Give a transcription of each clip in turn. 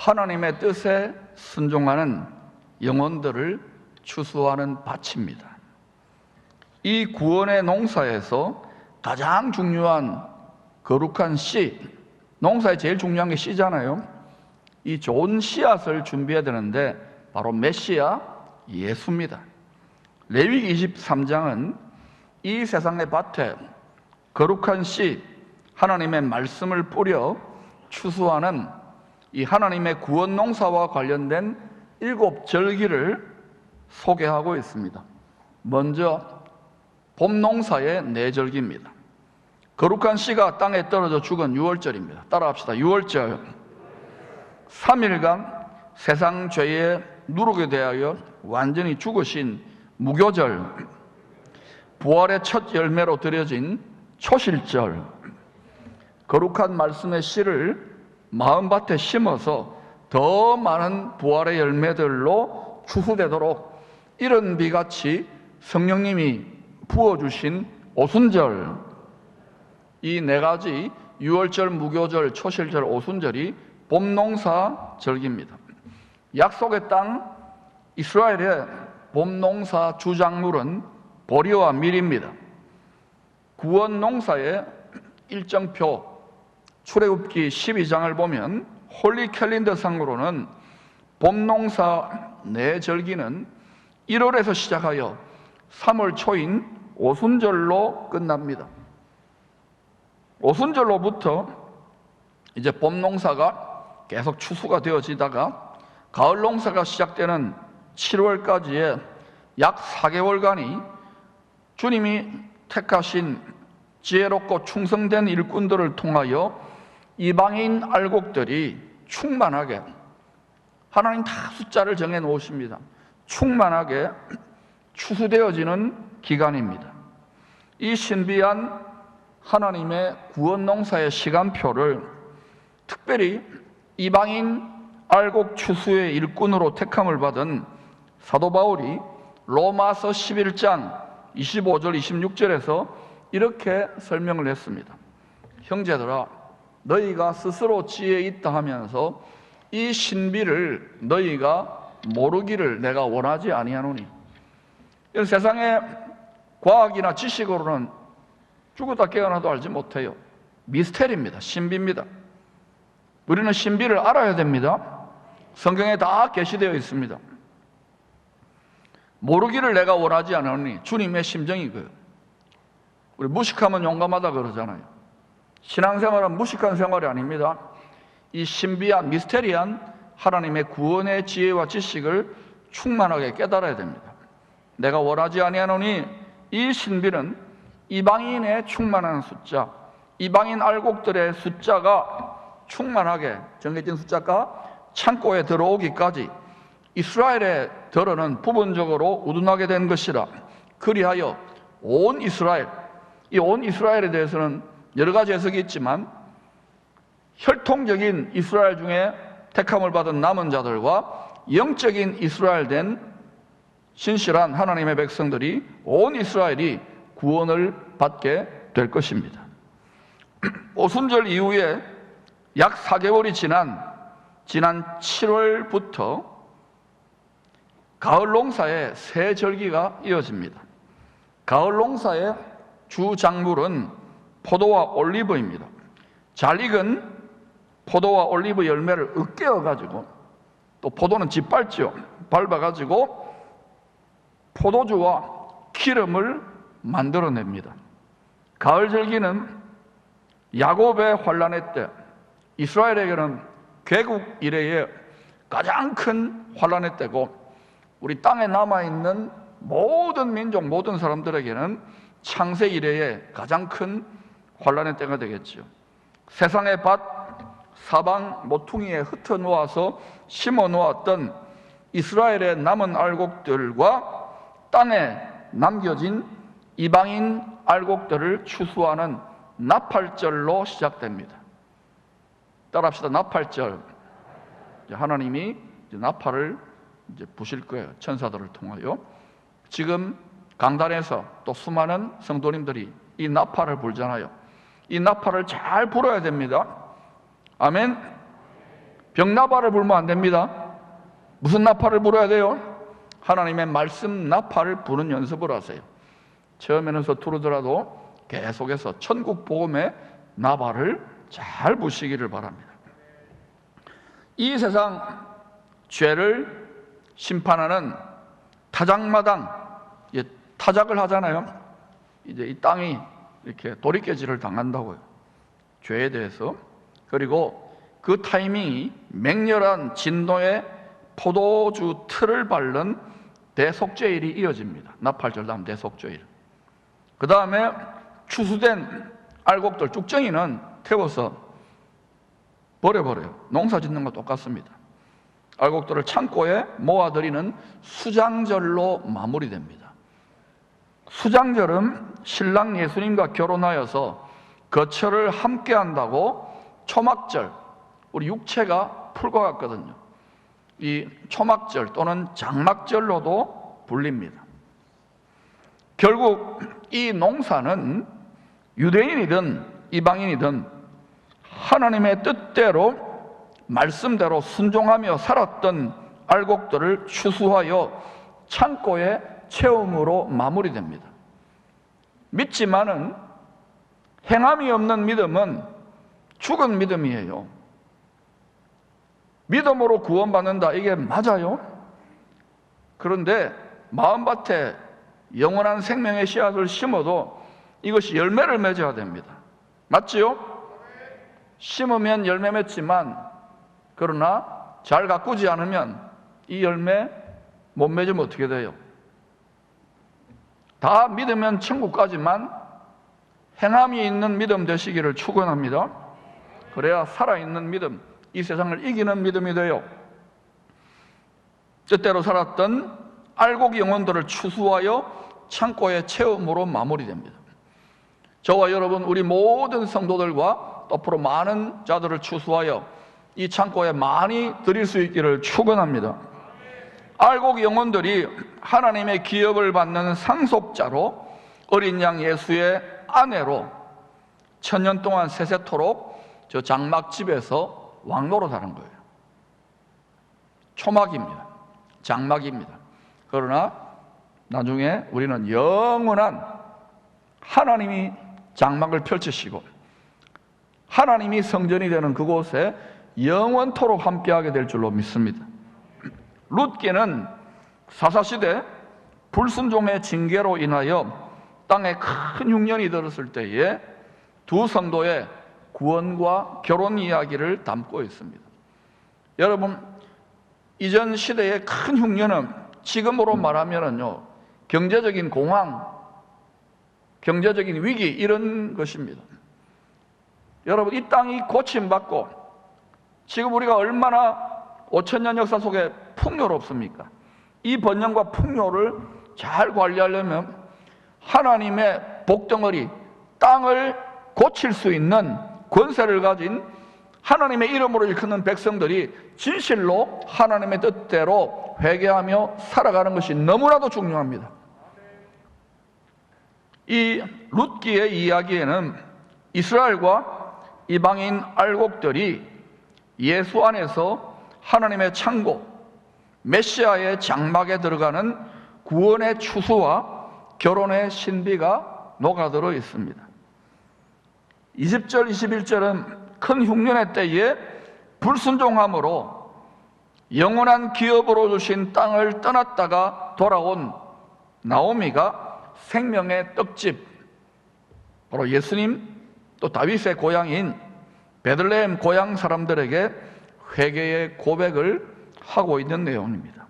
하나님의 뜻에 순종하는 영혼들을 추수하는 밭입니다. 이 구원의 농사에서 가장 중요한 거룩한 씨, 농사에 제일 중요한 게 씨잖아요. 이 좋은 씨앗을 준비해야 되는데 바로 메시아 예수입니다. 레위기 23장은 이 세상의 밭에 거룩한 씨, 하나님의 말씀을 뿌려 추수하는 이 하나님의 구원 농사와 관련된 7절기를 소개하고 있습니다. 먼저 봄 농사의 4절기입니다. 거룩한 씨가 땅에 떨어져 죽은 6월절입니다. 따라합시다. 6월절. 3일간 세상 죄에 누르게 대하여 완전히 죽으신 무교절. 부활의 첫 열매로 드려진 초실절. 거룩한 말씀의 씨를 마음밭에 심어서 더 많은 부활의 열매들로 추수되도록 이른 비같이 성령님이 부어주신 오순절, 이 4가지 6월절, 무교절, 초실절, 오순절이 봄농사 절기입니다. 약속의 땅 이스라엘의 봄농사 주작물은 보리와 밀입니다. 구원 농사의 일정표 출애굽기 12장을 보면 홀리 캘린더 상으로는 봄농사 4절기는 1월에서 시작하여 3월 초인 오순절로 끝납니다. 오순절로부터 이제 봄농사가 계속 추수가 되어지다가 가을 농사가 시작되는 7월까지의 약 4개월간이 주님이 택하신 지혜롭고 충성된 일꾼들을 통하여 이방인 알곡들이 충만하게, 하나님 다 숫자를 정해 놓으십니다. 충만하게 추수되어지는 기간입니다. 이 신비한 하나님의 구원 농사의 시간표를 특별히 이방인 알곡 추수의 일꾼으로 택함을 받은 사도 바울이 로마서 11장 25절 26절에서 이렇게 설명을 했습니다. 형제들아, 너희가 스스로 지혜 있다 하면서 이 신비를 너희가 모르기를 내가 원하지 아니하노니. 세상의 과학이나 지식으로는 죽었다 깨어나도 알지 못해요. 미스테리입니다. 신비입니다. 우리는 신비를 알아야 됩니다. 성경에 다 게시되어 있습니다. 모르기를 내가 원하지 않으니 주님의 심정이 그예요. 우리 무식하면 용감하다 그러잖아요. 신앙생활은 무식한 생활이 아닙니다. 이 신비한 미스테리한 하나님의 구원의 지혜와 지식을 충만하게 깨달아야 됩니다. 내가 원하지 아니하노니 이 신비는 이방인의 충만한 숫자, 이방인 알곡들의 숫자가 충만하게 정해진 숫자가 창고에 들어오기까지 이스라엘에 들어는 부분적으로 우둔하게 된 것이라. 그리하여 온 이스라엘, 이 온 이스라엘에 대해서는 여러 가지 해석이 있지만 혈통적인 이스라엘 중에 택함을 받은 남은 자들과 영적인 이스라엘 된 신실한 하나님의 백성들이, 온 이스라엘이 구원을 받게 될 것입니다. 오순절 이후에 약 4개월이 지난 7월부터 가을 농사의 새 절기가 이어집니다. 가을 농사의 주 작물은 포도와 올리브입니다. 잘 익은 포도와 올리브 열매를 으깨어 가지고, 또 포도는 짓밟죠. 밟아 가지고 포도주와 기름을 만들어냅니다. 가을 절기는 야곱의 환란의 때, 이스라엘에게는 개국 이래의 가장 큰 환란의 때고, 우리 땅에 남아있는 모든 민족, 모든 사람들에게는 창세 이래의 가장 큰 환란의 때가 되겠죠. 세상의 밭 사방 모퉁이에 흩어 놓아서 심어 놓았던 이스라엘의 남은 알곡들과 땅에 남겨진 이방인 알곡들을 추수하는 나팔절로 시작됩니다. 따라합시다. 나팔절. 하나님이 이제 나팔을 이제 부실 거예요. 천사들을 통하여. 지금 강단에서 또 수많은 성도님들이 이 나팔을 불잖아요. 이 나팔을 잘 불어야 됩니다. 아멘. 병나팔을 불면 안 됩니다. 무슨 나팔을 불어야 돼요? 하나님의 말씀 나팔을 부는 연습을 하세요. 처음에는 서투르더라도 계속해서 천국 복음의 나팔을 잘 부시기를 바랍니다. 이 세상 죄를 심판하는 타작마당, 타작을 하잖아요. 이제 이 땅이 이렇게 돌이켜질을 당한다고요. 죄에 대해서. 그리고 그 타이밍이 맹렬한 진노의 포도주 틀을 밟는 대속죄일이 이어집니다. 나팔절 다음 대속죄일. 그 다음에 추수된 알곡들, 쭉정이는 태워서 버려버려요. 농사 짓는 거 똑같습니다. 알곡들을 창고에 모아들이는 수장절로 마무리됩니다. 수장절은 신랑 예수님과 결혼하여서 거처를 함께 한다고 초막절, 우리 육체가 풀과 같거든요. 이 초막절 또는 장막절로도 불립니다. 결국 이 농사는 유대인이든 이방인이든 하나님의 뜻대로 말씀대로 순종하며 살았던 알곡들을 추수하여 창고에 채움으로 마무리됩니다. 믿지만은 행함이 없는 믿음은 죽은 믿음이에요. 믿음으로 구원받는다, 이게 맞아요. 그런데 마음밭에 영원한 생명의 씨앗을 심어도 이것이 열매를 맺어야 됩니다. 맞지요? 심으면 열매 맺지만, 그러나 잘 가꾸지 않으면 이 열매 못 맺으면 어떻게 돼요? 다 믿으면 천국 가지만 행함이 있는 믿음 되시기를 축원합니다. 그래야 살아있는 믿음, 이 세상을 이기는 믿음이 돼요. 뜻대로 살았던 알곡 영혼들을 추수하여 창고의 채움으로 마무리됩니다. 저와 여러분, 우리 모든 성도들과 또 앞으로 많은 자들을 추수하여 이 창고에 많이 드릴 수 있기를 축원합니다. 알곡 영혼들이 하나님의 기업을 받는 상속자로 어린 양 예수의 아내로 천년 동안 세세토록 저 장막집에서 왕노릇하는 거예요. 초막입니다. 장막입니다. 그러나 나중에 우리는 영원한 하나님이 장막을 펼치시고 하나님이 성전이 되는 그곳에 영원토록 함께하게 될 줄로 믿습니다. 룻기는 사사시대 불순종의 징계로 인하여 땅에 큰 흉년이 들었을 때에 두 성도의 구원과 결혼 이야기를 담고 있습니다. 여러분, 이전 시대의 큰 흉년은 지금으로 말하면요, 경제적인 공황, 경제적인 위기, 이런 것입니다. 여러분, 이 땅이 고침받고 지금 우리가 얼마나 5천년 역사 속에 풍요롭습니까? 이 번영과 풍요를 잘 관리하려면 하나님의 복덩어리, 땅을 고칠 수 있는 권세를 가진 하나님의 이름으로 일컫는 백성들이 진실로 하나님의 뜻대로 회개하며 살아가는 것이 너무나도 중요합니다. 이 룻기의 이야기에는 이스라엘과 이방인 알곡들이 예수 안에서 하나님의 창고, 메시아의 장막에 들어가는 구원의 추수와 결혼의 신비가 녹아들어 있습니다. 20절, 21절은 큰 흉년의 때에 불순종함으로 영원한 기업으로 주신 땅을 떠났다가 돌아온 나오미가 생명의 떡집, 바로 예수님 또 다윗의 고향인 베들레헴 고향 사람들에게 회개의 고백을 하고 있는 내용입니다.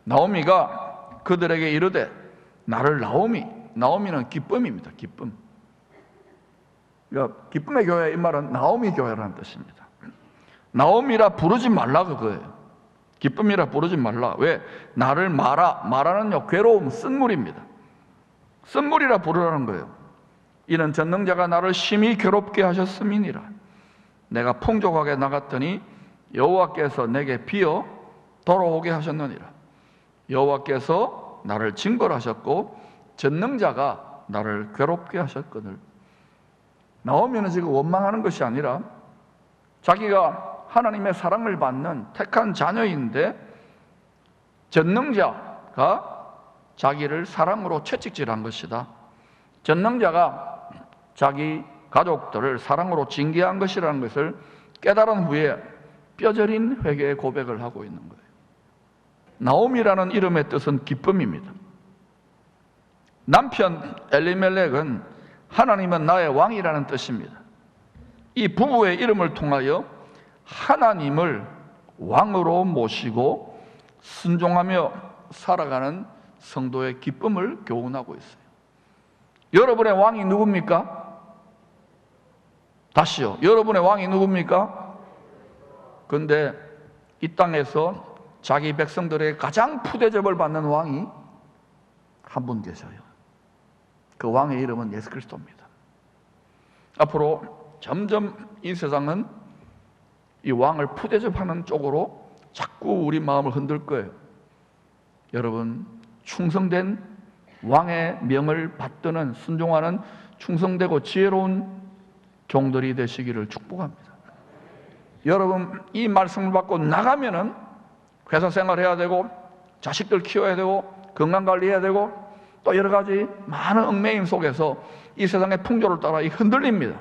나오미가 그들에게 이르되 나를 나오미는 기쁨입니다. 기쁨. 그러니까 기쁨의 교회, 이 말은 나오미 교회라는 뜻입니다. 나오미라 부르지 말라 그거예요. 기쁨이라 부르지 말라. 왜? 나를 마라는요, 괴로움, 쓴물입니다. 쓴물이라 부르라는 거예요. 이는 전능자가 나를 심히 괴롭게 하셨음이니라. 내가 풍족하게 나갔더니 여호와께서 내게 비어 돌아오게 하셨느니라. 여호와께서 나를 징벌하셨고 전능자가 나를 괴롭게 하셨거늘. 나오미는 지금 원망하는 것이 아니라 자기가 하나님의 사랑을 받는 택한 자녀인데 전능자가 자기를 사랑으로 채찍질한 것이다. 전능자가 자기 가족들을 사랑으로 징계한 것이라는 것을 깨달은 후에 뼈저린 회개의 고백을 하고 있는 거예요. 나오미라는 이름의 뜻은 기쁨입니다. 남편 엘리멜렉은 하나님은 나의 왕이라는 뜻입니다. 이 부부의 이름을 통하여 하나님을 왕으로 모시고 순종하며 살아가는 성도의 기쁨을 교훈하고 있어요. 여러분의 왕이 누굽니까? 다시요. 여러분의 왕이 누굽니까? 그런데 이 땅에서 자기 백성들의 가장 푸대접을 받는 왕이 한 분 계셔요. 그 왕의 이름은 예수 그리스도입니다. 앞으로 점점 이 세상은 이 왕을 푸대접하는 쪽으로 자꾸 우리 마음을 흔들 거예요. 여러분, 충성된 왕의 명을 받드는 순종하는 충성되고 지혜로운 종들이 되시기를 축복합니다. 여러분, 이 말씀을 받고 나가면은 회사 생활해야 되고 자식들 키워야 되고 건강관리해야 되고 또 여러 가지 많은 얽매임 속에서 이 세상의 풍조를 따라 흔들립니다.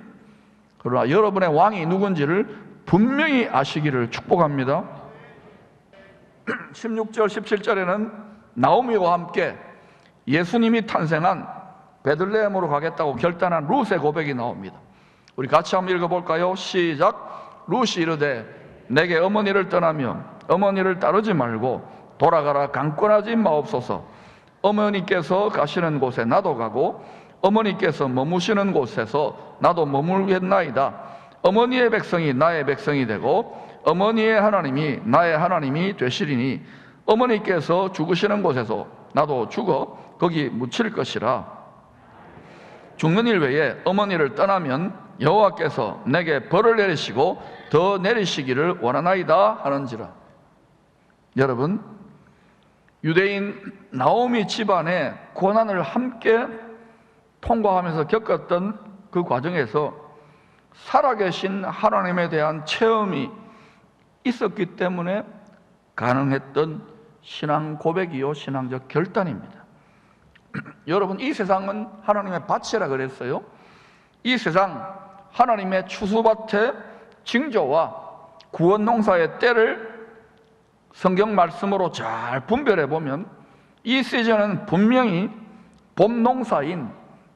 그러나 여러분의 왕이 누군지를 분명히 아시기를 축복합니다. 16절 17절에는 나오미와 함께 예수님이 탄생한 베들레헴으로 가겠다고 결단한 룻의 고백이 나옵니다. 우리 같이 한번 읽어볼까요? 시작. 룻이 이르되 내게 어머니를 떠나며 어머니를 따르지 말고 돌아가라 강권하지 마옵소서. 어머니께서 가시는 곳에 나도 가고 어머니께서 머무시는 곳에서 나도 머물겠나이다. 어머니의 백성이 나의 백성이 되고 어머니의 하나님이 나의 하나님이 되시리니 어머니께서 죽으시는 곳에서 나도 죽어 거기 묻힐 것이라. 죽는 일 외에 어머니를 떠나면 여호와께서 내게 벌을 내리시고 더 내리시기를 원하나이다 하는지라. 여러분, 유대인 나오미 집안의 고난을 함께 통과하면서 겪었던 그 과정에서 살아계신 하나님에 대한 체험이 있었기 때문에 가능했던 신앙 고백이요 신앙적 결단입니다. 여러분, 이 세상은 하나님의 밭이라 그랬어요. 이 세상 하나님의 추수밭의 징조와 구원 농사의 때를 성경 말씀으로 잘 분별해 보면 이 시즌은 분명히 봄 농사인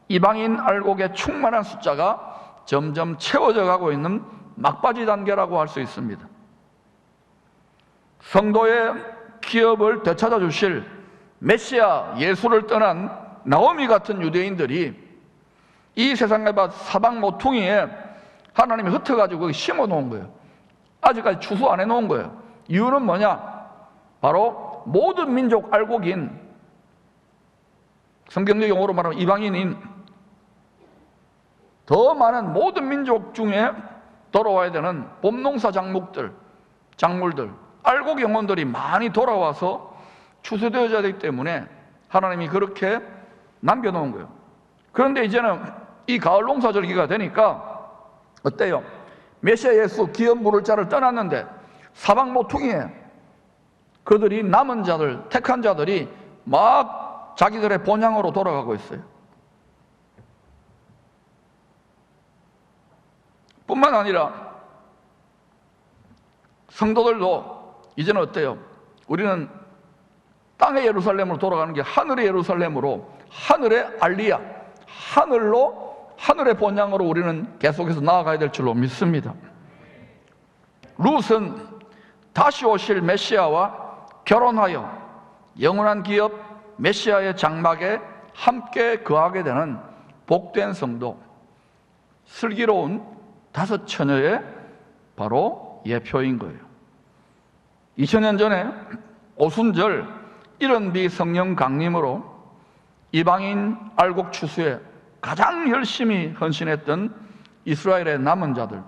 이방인 알곡의 충만한 숫자가 점점 채워져 가고 있는 막바지 단계라고 할 수 있습니다. 성도의 기업을 되찾아 주실 메시아 예수를 떠난 나오미 같은 유대인들이 이 세상의 밭 사방 모퉁이에 하나님이 흩어가지고 심어 놓은 거예요. 아직까지 추수 안 해 놓은 거예요. 이유는 뭐냐? 바로 모든 민족 알곡인, 성경적 용어로 말하면 이방인인 더 많은 모든 민족 중에 돌아와야 되는 봄농사 작물들, 알곡 영혼들이 많이 돌아와서 추수되어져야 되기 때문에 하나님이 그렇게 남겨놓은 거예요. 그런데 이제는 이 가을 농사절기가 되니까 어때요? 메시아 예수 기업 물을 자를 떠났는데 사방 모퉁이에 그들이 남은 자들, 택한 자들이 막 자기들의 본향으로 돌아가고 있어요. 뿐만 아니라 성도들도 이제는 어때요? 우리는 땅의 예루살렘으로 돌아가는 게 하늘의 예루살렘으로, 하늘의 알리야, 하늘의 본향으로 우리는 계속해서 나아가야 될 줄로 믿습니다. 룻은 다시 오실 메시아와 결혼하여 영원한 기업 메시아의 장막에 함께 거하게 되는 복된 성도, 슬기로운 5 처녀의 바로 예표인 거예요. 2000년 전에 오순절 일흔비 성령 강림으로 이방인 알곡 추수에 가장 열심히 헌신했던 이스라엘의 남은 자들,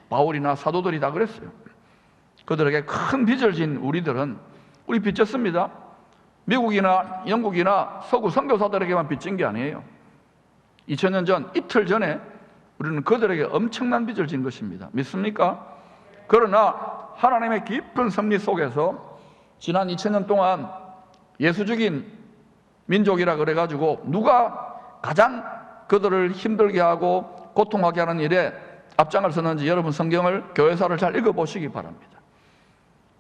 바울이나 사도들이 다 그랬어요. 그들에게 큰 빚을 진 우리들은 우리 빚졌습니다. 미국이나 영국이나 서구 선교사들에게만 빚진 게 아니에요. 2000년 전, 이틀 전에 우리는 그들에게 엄청난 빚을 진 것입니다. 믿습니까? 그러나 하나님의 깊은 섭리 속에서 지난 2000년 동안 예수적인 민족이라 그래가지고 누가 가장 그들을 힘들게 하고 고통하게 하는 일에 앞장을 섰는지 여러분 성경을, 교회사를 잘 읽어보시기 바랍니다.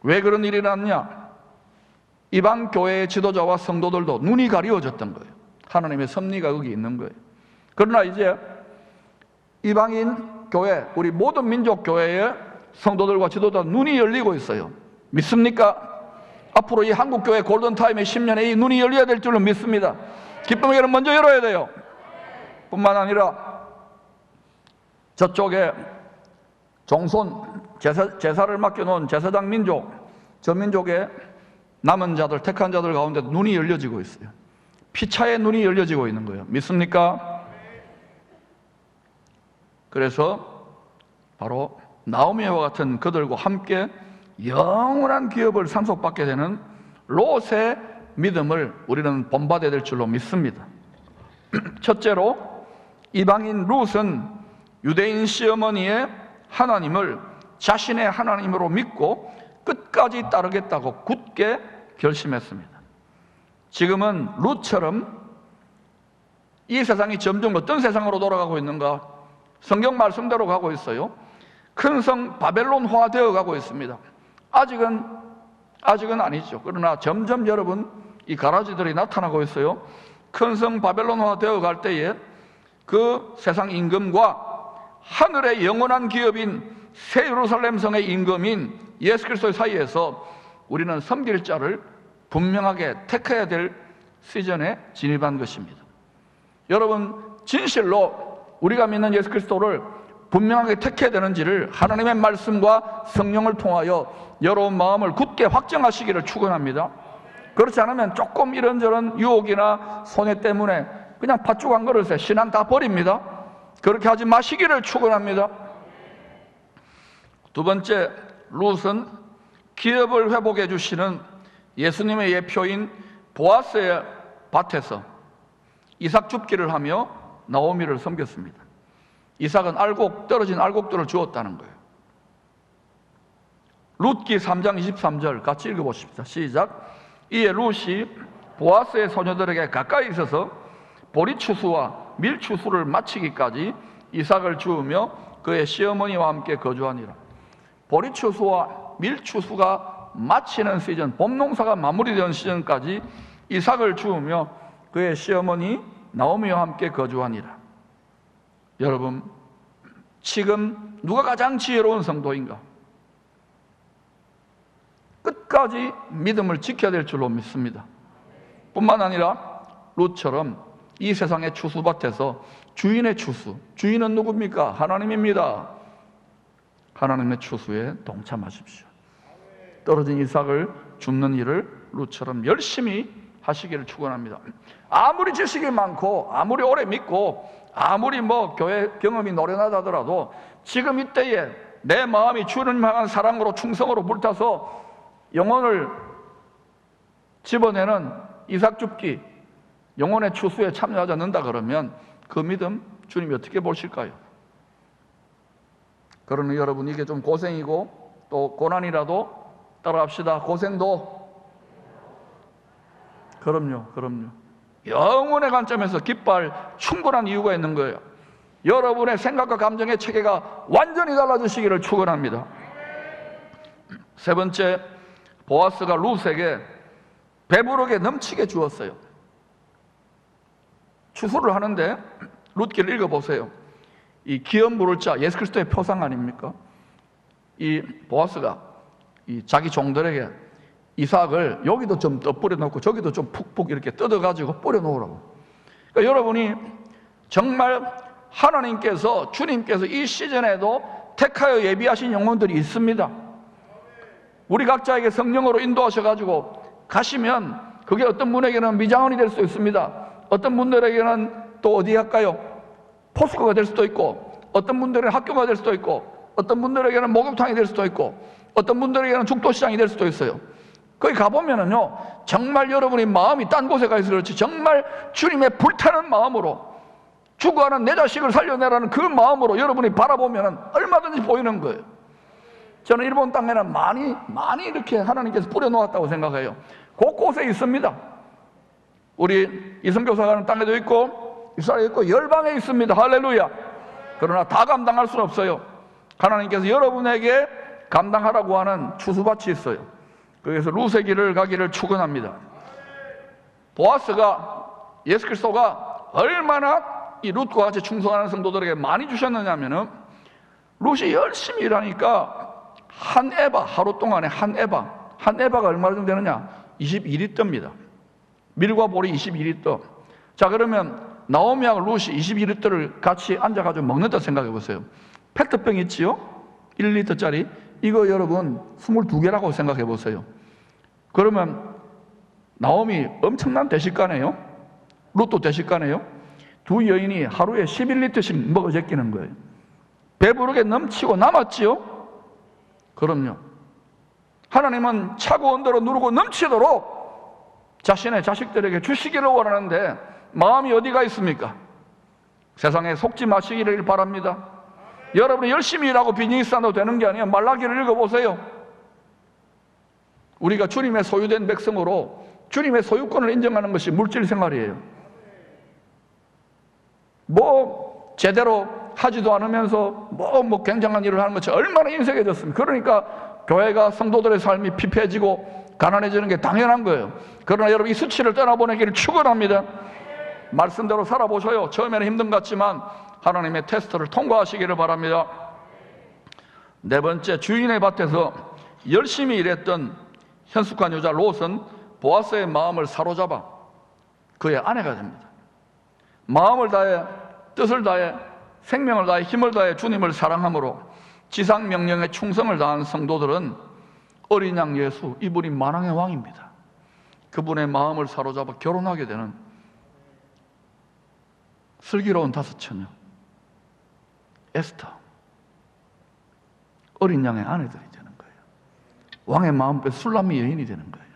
왜 그런 일이 났냐? 이방 교회의 지도자와 성도들도 눈이 가리워졌던 거예요. 하나님의 섭리가 거기 있는 거예요. 그러나 이제 이방인 교회, 우리 모든 민족 교회의 성도들과 지도자 눈이 열리고 있어요. 믿습니까? 앞으로 이 한국교회 골든타임의 10년에 이 눈이 열려야 될 줄로 믿습니다. 기쁨에게는 먼저 열어야 돼요. 뿐만 아니라 저쪽에 종손, 제사를 맡겨놓은 제사장 민족, 저 민족의 남은 자들, 택한 자들 가운데 눈이 열려지고 있어요. 피차의 눈이 열려지고 있는 거예요. 믿습니까? 그래서 바로 나오미와 같은 그들과 함께 영원한 기업을 상속받게 되는 롯의 믿음을 우리는 본받아야 될 줄로 믿습니다. 첫째로 이방인 롯은 유대인 시어머니의 하나님을 자신의 하나님으로 믿고 끝까지 따르겠다고 굳게 결심했습니다. 지금은 롯처럼 이 세상이 점점 어떤 세상으로 돌아가고 있는가? 성경 말씀대로 가고 있어요. 큰 성 바벨론화 되어 가고 있습니다. 아직은 아니죠. 그러나 점점 여러분 이 가라지들이 나타나고 있어요. 큰 성 바벨론화 되어 갈 때에 그 세상 임금과 하늘의 영원한 기업인 새 예루살렘 성의 임금인 예수 그리스도의 사이에서 우리는 섬길 자를 분명하게 택해야 될 시즌에 진입한 것입니다. 여러분, 진실로 우리가 믿는 예수 그리스도를 분명하게 택해야 되는지를 하나님의 말씀과 성령을 통하여 여러분 마음을 굳게 확정하시기를 축원합니다. 그렇지 않으면 조금 이런저런 유혹이나 손해 때문에 그냥 팥죽 한 그릇에 신앙 다 버립니다. 그렇게 하지 마시기를 축원합니다. 두 번째, 롯은 기업을 회복해 주시는 예수님의 예표인 보아스의 밭에서 이삭 줍기를 하며 나오미를 섬겼습니다. 이삭은 떨어진 알곡들을 주었다는 거예요. 룻기 3장 23절 같이 읽어보십시다. 시작. 이에 룻이 보아스의 소녀들에게 가까이 있어서 보리추수와 밀추수를 마치기까지 이삭을 주우며 그의 시어머니와 함께 거주하니라. 보리추수와 밀추수가 마치는 시즌, 봄농사가 마무리되는 시즌까지 이삭을 주우며 그의 시어머니 나오미와 함께 거주하니라. 여러분, 지금 누가 가장 지혜로운 성도인가? 끝까지 믿음을 지켜야 될 줄로 믿습니다. 뿐만 아니라 롯처럼 이 세상의 추수밭에서 주인의 추수, 주인은 누굽니까? 하나님입니다. 하나님의 추수에 동참하십시오. 떨어진 이삭을 줍는 일을 롯처럼 열심히 하시기를 축원합니다. 아무리 지식이 많고 아무리 오래 믿고 아무리 교회 경험이 노련하다더라도 지금 이때에 내 마음이 주님을 향한 사랑으로 충성으로 불타서 영혼을 집어내는 이삭 줍기, 영혼의 추수에 참여하지 않는다 그러면 그 믿음 주님이 어떻게 보실까요? 그러니 여러분, 이게 좀 고생이고 또 고난이라도 따라합시다. 고생도 그럼요. 영혼의 관점에서 기뻐할 충분한 이유가 있는 거예요. 여러분의 생각과 감정의 체계가 완전히 달라지시기를 축원합니다. 세 번째, 보아스가 룻에게 배부르게 넘치게 주었어요. 추수를 하는데 룻기를 읽어보세요. 이 기업 물을 자, 예수 그리스도의 표상 아닙니까? 이 보아스가 이 자기 종들에게 이삭을 여기도 좀 더 뿌려놓고 저기도 좀 푹푹 이렇게 뜯어가지고 뿌려놓으라고. 그러니까 여러분이 정말 하나님께서, 주님께서 이 시즌에도 택하여 예비하신 영혼들이 있습니다. 우리 각자에게 성령으로 인도하셔가지고 가시면 그게 어떤 분에게는 미장원이 될 수 있습니다. 어떤 분들에게는 또 어디 할까요? 포스코가 될 수도 있고, 어떤 분들은 학교가 될 수도 있고, 어떤 분들에게는 목욕탕이 될 수도 있고, 어떤 분들에게는 죽도시장이 될 수도 있어요. 거기 가보면은요, 정말 여러분이 마음이 딴 곳에 가 있어서 그렇지, 정말 주님의 불타는 마음으로, 죽어가는 내 자식을 살려내라는 그 마음으로 여러분이 바라보면은 얼마든지 보이는 거예요. 저는 일본 땅에는 많이 이렇게 하나님께서 뿌려놓았다고 생각해요. 곳곳에 있습니다. 우리 이성교사 가는 땅에도 있고, 이스라엘에 있고, 열방에 있습니다. 할렐루야. 그러나 다 감당할 수는 없어요. 하나님께서 여러분에게 감당하라고 하는 추수밭이 있어요. 그래서 룻의 길을 가기를 축원합니다. 보아스가, 예수 그리스도가 얼마나 이 룻과 같이 충성하는 성도들에게 많이 주셨느냐 하면은, 룻이 열심히 일하니까 한 에바, 하루 동안에 한 에바가 얼마 정도 되느냐? 22리터입니다. 밀과 보리 22리터. 자, 그러면 나오미하고 룻이 22리터를 같이 앉아가지고 먹는다 생각해 보세요. 페트병 있지요? 1리터짜리. 이거 여러분 22개라고 생각해 보세요. 그러면 나오미 엄청난 대식가네요. 룻도 대식가네요. 두 여인이 하루에 11리터씩 먹어 제끼는 거예요. 배부르게 넘치고 남았지요? 그럼요. 하나님은 차고 온대로 누르고 넘치도록 자신의 자식들에게 주시기를 원하는데 마음이 어디가 있습니까? 세상에 속지 마시기를 바랍니다. 여러분이 열심히 일하고 비즈니스 한다고 되는 게 아니에요. 말라기를 읽어보세요. 우리가 주님의 소유된 백성으로 주님의 소유권을 인정하는 것이 물질 생활이에요. 뭐 제대로 하지도 않으면서 뭐 굉장한 일을 하는 것이 얼마나 인색해졌습니까? 그러니까 교회가 성도들의 삶이 피폐해지고 가난해지는 게 당연한 거예요. 그러나 여러분 이 수치를 떠나보내기를 축원합니다. 말씀대로 살아보셔요. 처음에는 힘든 것 같지만 하나님의 테스트를 통과하시기를 바랍니다. 네 번째, 주인의 밭에서 열심히 일했던 현숙한 여자 롯은 보아스의 마음을 사로잡아 그의 아내가 됩니다. 마음을 다해, 뜻을 다해, 생명을 다해, 힘을 다해 주님을 사랑함으로 지상 명령에 충성을 다한 성도들은 어린 양 예수, 이분이 만왕의 왕입니다. 그분의 마음을 사로잡아 결혼하게 되는 슬기로운 다섯 처녀 에스터, 어린 양의 아내들이 되는 거예요. 왕의 마음에 술람미 여인이 되는 거예요.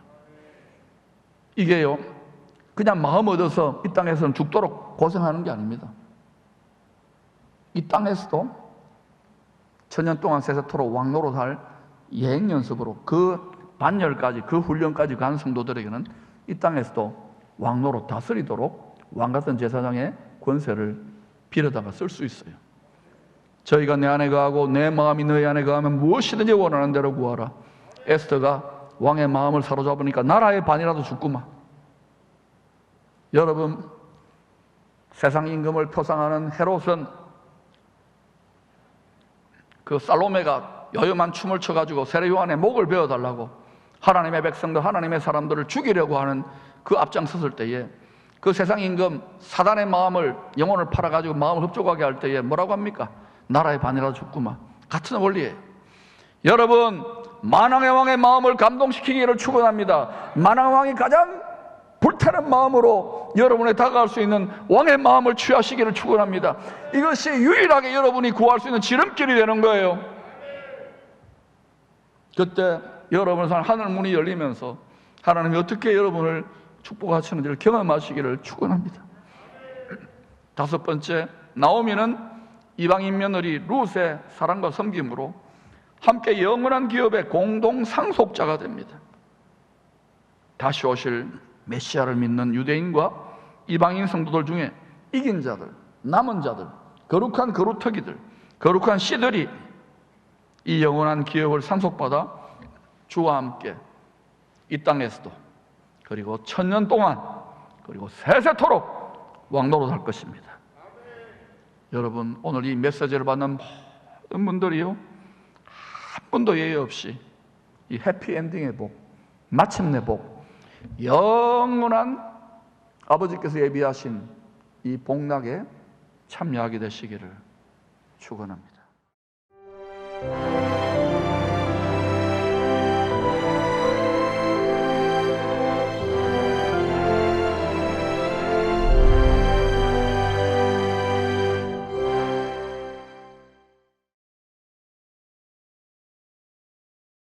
이게요, 그냥 마음 얻어서 이 땅에서는 죽도록 고생하는 게 아닙니다. 이 땅에서도 천년 동안 세세토록 왕노릇할 예행 연습으로 그 반열까지, 그 훈련까지 간 성도들에게는 이 땅에서도 왕노릇 다스리도록 왕같은 제사장의 권세를 빌어다가 쓸 수 있어요. 저희가 내 안에 거하고 내 마음이 너희 안에 거하면 무엇이든지 원하는 대로 구하라. 에스더가 왕의 마음을 사로잡으니까 나라의 반이라도 죽구만. 여러분, 세상 임금을 표상하는 헤롯은 그 살로메가 여염한 춤을 춰가지고 세례요한의 목을 베어달라고 하나님의 백성들, 하나님의 사람들을 죽이려고 하는 그 앞장섰을 때에 그 세상 임금 사단의 마음을, 영혼을 팔아가지고 마음을 흡족하게 할 때에 뭐라고 합니까? 나라의 반이라도 죽구만. 같은 원리예요. 여러분, 만왕의 왕의 마음을 감동시키기를 축원합니다. 만왕의 왕이 가장 불타는 마음으로 여러분에 다가갈 수 있는 왕의 마음을 취하시기를 축원합니다. 이것이 유일하게 여러분이 구할 수 있는 지름길이 되는 거예요. 그때 여러분 하늘 문이 열리면서 하나님이 어떻게 여러분을 축복하시는지를 경험하시기를 축원합니다. 다섯 번째, 나오미는 이방인 며느리 룻의 사랑과 섬김으로 함께 영원한 기업의 공동 상속자가 됩니다. 다시 오실 메시아를 믿는 유대인과 이방인 성도들 중에 이긴 자들, 남은 자들, 거룩한 거루터기들, 거룩한 씨들이 이 영원한 기업을 상속받아 주와 함께 이 땅에서도 그리고 천년 동안 그리고 세세토록 왕노릇할 것입니다. 여러분, 오늘 이 메시지를 받는 모든 분들이요, 한 분도 예외 없이 이 해피엔딩의 복, 마침내 복, 영원한 아버지께서 예비하신 이 복락에 참여하게 되시기를 축원합니다.